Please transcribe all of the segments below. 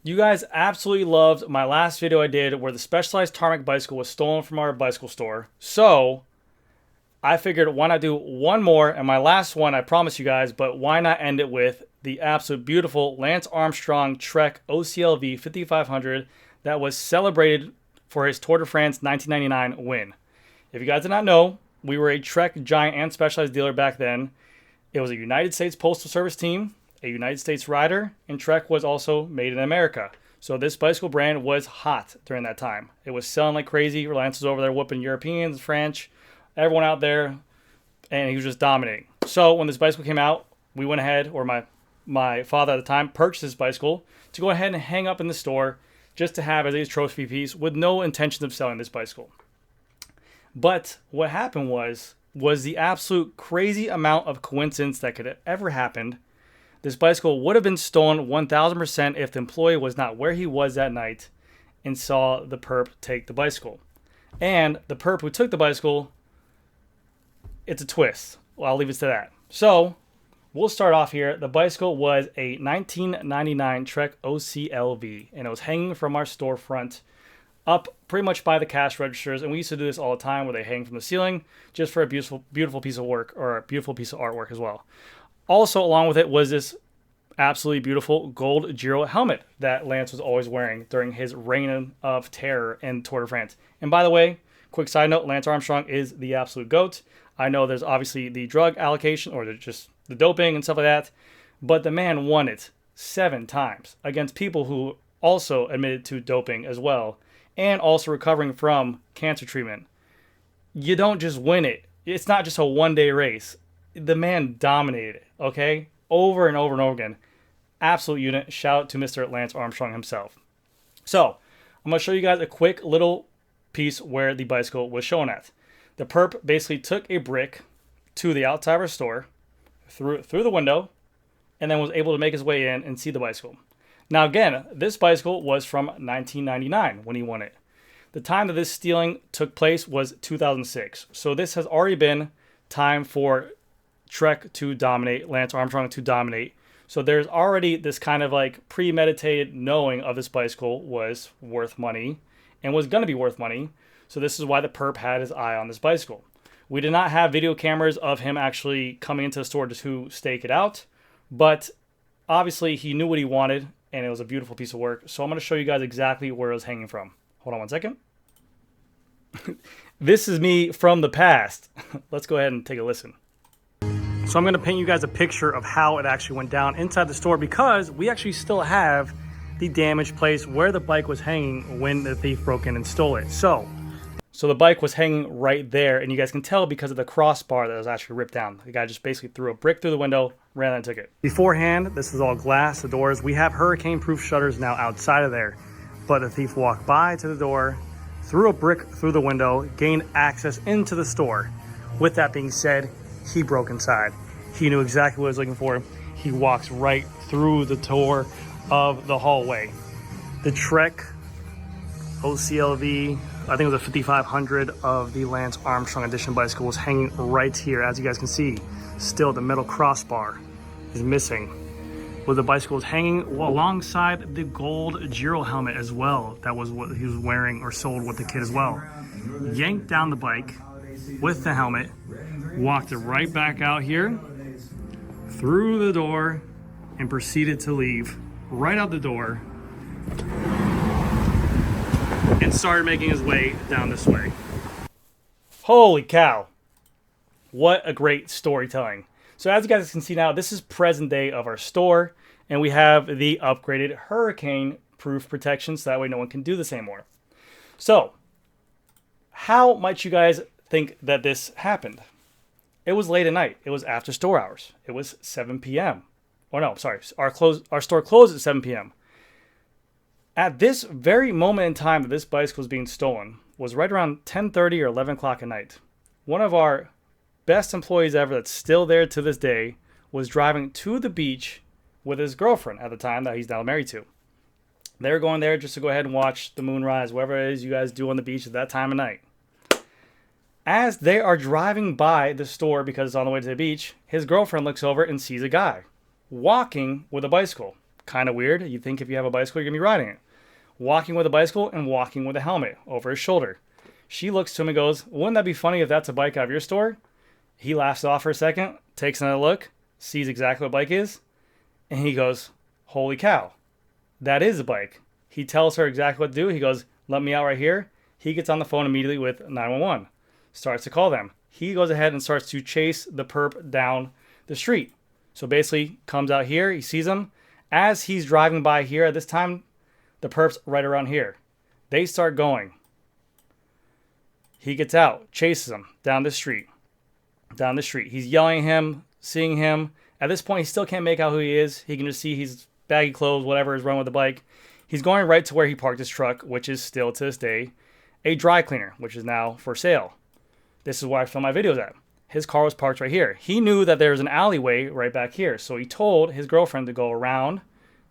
You guys absolutely loved my last video I did where the Specialized Tarmac bicycle was stolen from our bicycle store. So I figured why not do one more, and my last one I promise you guys, but why not end it with the absolute beautiful Lance Armstrong Trek OCLV 5500 that was celebrated for his Tour de France 1999 win. If you guys did not know, we were a Trek Giant and Specialized dealer back then. It was a United States Postal Service team, a United States rider, and Trek was also made in America. So this bicycle brand was hot during that time. It was selling like crazy. Lance was over there whooping Europeans, French, everyone out there, and he was just dominating. So when this bicycle came out, we went ahead, or my father at the time purchased this bicycle to go ahead and hang up in the store just to have as a trophy piece with no intention of selling this bicycle. But what happened was the absolute crazy amount of coincidence that could have ever happened. This bicycle would have been stolen 1000% if the employee was not where he was that night and saw the perp take the bicycle. And the perp who took the bicycle, it's a twist. Well, I'll leave it to that. So we'll start off here. The bicycle was a 1999 Trek OCLV, and it was hanging from our storefront up pretty much by the cash registers. And we used to do this all the time where they hang from the ceiling just for a beautiful, beautiful piece of work, or a beautiful piece of artwork as well. Also, along with it was this absolutely beautiful gold Giro helmet that Lance was always wearing during his reign of terror in Tour de France. And by the way, quick side note, Lance Armstrong is the absolute GOAT. I know there's obviously the drug allocation or just the doping and stuff like that, but the man won it 7 times against people who also admitted to doping as well and also recovering from cancer treatment. You don't just win it. It's not just a one-day race. The man dominated it, okay? Over and over and over again. Absolute unit. Shout out to Mr. Lance Armstrong himself. So, I'm going to show you guys a quick little piece where the bicycle was shown at. The perp basically took a brick to the outside of our store, through the window, and then was able to make his way in and see the bicycle. Now again, this bicycle was from 1999 when he won it. The time that this stealing took place was 2006. So this has already been time for Trek to dominate, Lance Armstrong to dominate. So there's already this kind of like premeditated knowing of this bicycle was worth money and was going to be worth money. So this is why the perp had his eye on this bicycle. We did not have video cameras of him actually coming into the store to stake it out, but obviously he knew what he wanted and it was a beautiful piece of work. So I'm going to show you guys exactly where it was hanging from. Hold on one second. This is me from the past. Let's go ahead and take a listen. So I'm going to paint you guys a picture of how it actually went down inside the store because we actually still have the damaged place where the bike was hanging when the thief broke in and stole it. So the bike was hanging right there, and you guys can tell because of the crossbar that was actually ripped down. The guy just basically threw a brick through the window, ran and took it. Beforehand, this was all glass, the doors. We have hurricane-proof shutters now outside of there, but the thief walked by to the door, threw a brick through the window, gained access into the store. With that being said, he broke inside. He knew exactly what he was looking for. He walks right through the door of the hallway. The Trek OCLV, I think it was a 5500 of the Lance Armstrong edition bicycle, was hanging right here. As you guys can see, still the metal crossbar is missing. Where the bicycle was hanging alongside the gold Giro helmet as well. That was what he was wearing or sold with the kid as well. Yanked down the bike with the helmet, walked it right back out here, through the door, and proceeded to leave right out the door and started making his way down this way. Holy cow. What a great storytelling. So as you guys can see now, this is present day of our store, and we have the upgraded hurricane-proof protection so that way no one can do this anymore. So, how might you guys think that this happened? It was late at night. It was after store hours. It was 7 p.m. Oh no, sorry. Our store closed at 7 p.m. At this very moment in time that this bicycle was being stolen was right around 10:30 or 11 o'clock at night. One of our best employees ever that's still there to this day was driving to the beach with his girlfriend at the time that he's now married to. They were going there just to go ahead and watch the moonrise, whatever it is you guys do on the beach at that time of night. As they are driving by the store because it's on the way to the beach, his girlfriend looks over and sees a guy walking with a bicycle, Kind of weird. You think if you have a bicycle, you're going to be riding it. Walking with a bicycle and walking with a helmet over his shoulder. She looks to him and goes, wouldn't that be funny if that's a bike out of your store? He laughs off for a second, takes another look, sees exactly what bike is, and he goes, holy cow, that is a bike. He tells her exactly what to do. He goes, let me out right here. He gets on the phone immediately with 911, starts to call them. He goes ahead and starts to chase the perp down the street. So basically comes out here, he sees him. As he's driving by here at this time, the perp's right around here. They start going. He gets out, chases him down the street. Down the street. He's yelling at him, seeing him. At this point, he still can't make out who he is. He can just see he's baggy clothes, whatever, is running with the bike. He's going right to where he parked his truck, which is still to this day a dry cleaner, which is now for sale. This is where I film my videos at. His car was parked right here. He knew that there was an alleyway right back here. So he told his girlfriend to go around,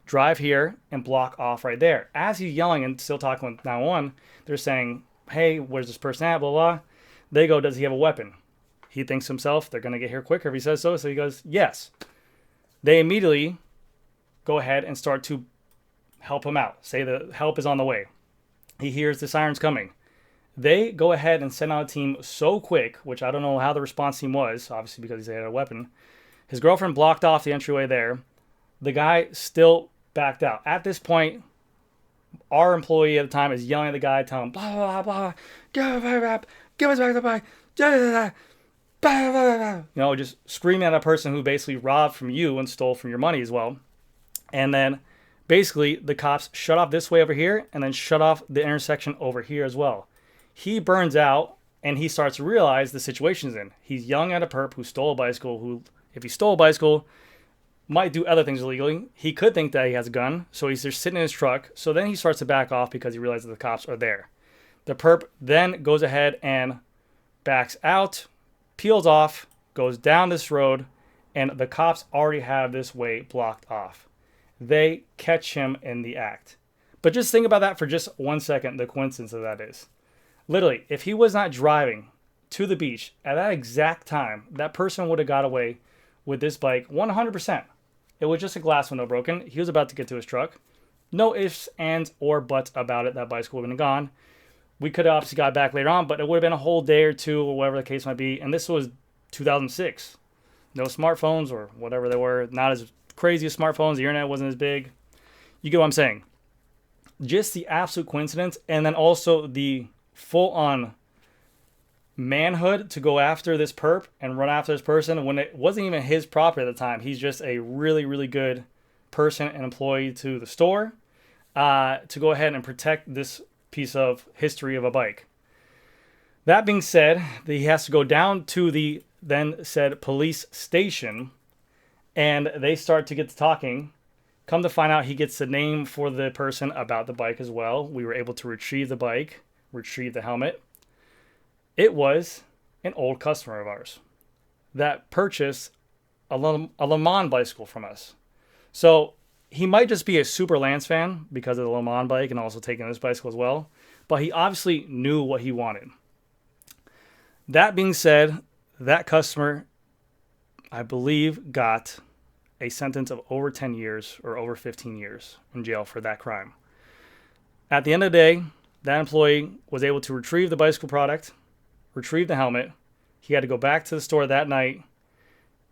drive here, and block off right there. As he's yelling and still talking with 911, they're saying, hey, where's this person at, blah, blah. They go, does he have a weapon? He thinks to himself, they're going to get here quicker if he says so. So he goes, yes. They immediately go ahead and start to help him out. Say the help is on the way. He hears the sirens coming. They go ahead and send out a team so quick, which I don't know how the response team was, obviously because he had a weapon. His girlfriend blocked off the entryway there. The guy still backed out. At this point, our employee at the time is yelling at the guy, telling him, blah, blah, blah, blah, give us back the bike, you know, just screaming at a person who basically robbed from you and stole from your money as well. And then basically the cops shut off this way over here and then shut off the intersection over here as well. He burns out and he starts to realize the situation he's in. He's yelling at a perp who stole a bicycle, who, if he stole a bicycle, might do other things illegally. He could think that he has a gun, so he's just sitting in his truck. So then he starts to back off because he realizes the cops are there. The perp then goes ahead and backs out, peels off, goes down this road, and the cops already have this way blocked off. They catch him in the act. But just think about that for just 1 second, the coincidence of that is. Literally, if he was not driving to the beach at that exact time, that person would have got away with this bike 100%. It was just a glass window broken. He was about to get to his truck. No ifs, ands, or buts about it. That bicycle would have been gone. We could have obviously got back later on, but it would have been a whole day or two or whatever the case might be. And this was 2006. No smartphones or whatever they were. Not as crazy as smartphones. The internet wasn't as big. You get what I'm saying. Just the absolute coincidence. And then also the full-on manhood to go after this perp and run after this person when it wasn't even his property at the time. He's just a really, really good person and employee to the store to go ahead and protect this piece of history of a bike. That being said, he has to go down to the then said police station and they start to get to talking. Come to find out, he gets the name for the person about the bike as well. We were able to retrieve the bike, retrieve the helmet. It was an old customer of ours that purchased a Le Mans bicycle from us. So he might just be a super Lance fan because of the Le Mans bike and also taking this bicycle as well. But he obviously knew what he wanted. That being said, that customer, I believe, got a sentence of over 10 years or over 15 years in jail for that crime. At the end of the day, that employee was able to retrieve the bicycle product, retrieve the helmet. He had to go back to the store that night.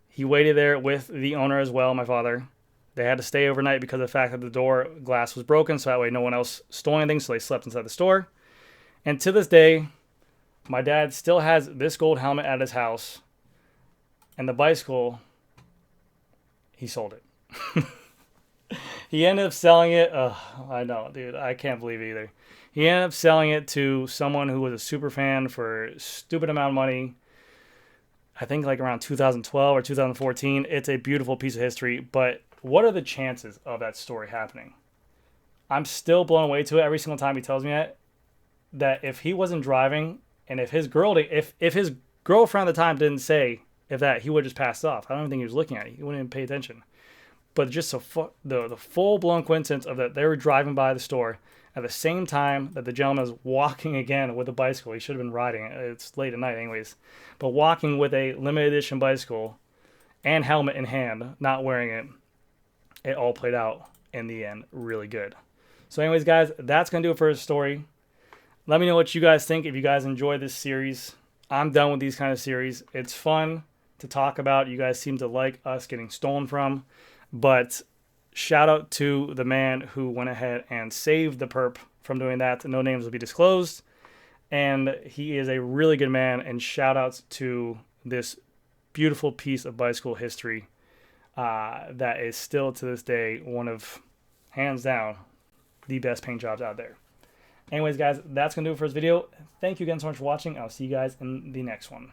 He waited there with the owner as well, my father. They had to stay overnight because of the fact that the door glass was broken, so that way no one else stole anything, so they slept inside the store. And to this day, my dad still has this gold helmet at his house, and the bicycle, he sold it. He ended up selling it. I know, dude. I can't believe it either. He ended up selling it to someone who was a super fan for a stupid amount of money. I think like around 2012 or 2014. It's a beautiful piece of history. But what are the chances of that story happening? I'm still blown away to it every single time he tells me that if he wasn't driving and if his girlfriend at the time didn't say he would just pass off. I don't even think he was looking at it. He wouldn't even pay attention. But just the full-blown coincidence of that they were driving by the store at the same time that the gentleman is walking again with a bicycle. He should have been riding it. It's late at night anyways. But walking with a limited edition bicycle and helmet in hand, not wearing it, it all played out in the end really good. So anyways, guys, that's going to do it for the story. Let me know what you guys think if you guys enjoy this series. I'm done with these kind of series. It's fun to talk about. You guys seem to like us getting stolen from. But shout out to the man who went ahead and saved the perp from doing that. No names will be disclosed. And he is a really good man. And shout outs to this beautiful piece of bicycle history that is still to this day one of, hands down, the best paint jobs out there. Anyways, guys, that's going to do it for this video. Thank you again so much for watching. I'll see you guys in the next one.